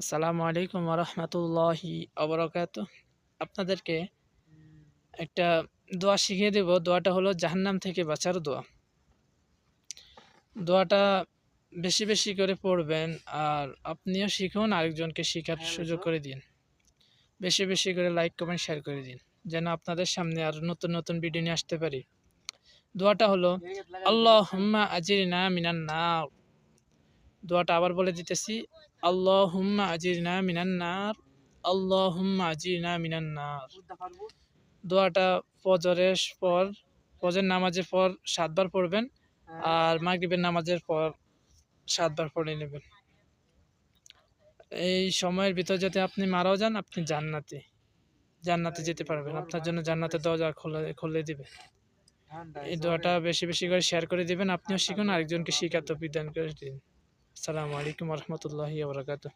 আসসালামু আলাইকুম রহমতুল্লাহি অবরাকাত। আপনাদেরকে একটা দোয়া শিখিয়ে দেব। দোয়াটা হলো জাহান্নাম থেকে বাঁচার দোয়া। দোয়াটা বেশি বেশি করে পড়বেন, আর আপনিও শিখুন, আরেকজনকে শিখার সুযোগ করে দিন। বেশি বেশি করে লাইক কমেন্ট শেয়ার করে দিন, যেন আপনাদের সামনে আর নতুন নতুন ভিডিও নিয়ে আসতে পারি। দোয়াটা হলো আল্লাহুম্মা আজিরনা মিনান নার। দোয়াটা আবার বলে দিতেছি, আল্লাহুম্মা আজিরনা মিনান নার, আল্লাহুম্মা আজিরনা মিনান নার। দোয়াটা ফজরের পর, ফজর নামাজের পর ৭ বার পড়বেন, আর মাগরিবের নামাজের পর ৭ বার পড়ে নেবেন। এই সময়ের ভিতর যদি আপনি মারাও যান, আপনি জান্নাতে যেতে পারবেন। আপনার জন্য জান্নাতের দরজা খুলে দিবে। এই দোয়াটা বেশি বেশি করে শেয়ার করে দিবেন, আপনিও শিখুন, আরেকজনকে শিখার তৌফিক দান করে দিন। আসসালামু আলাইকুম রহমতুল্লাহি ওয়া বারাকাতুহু।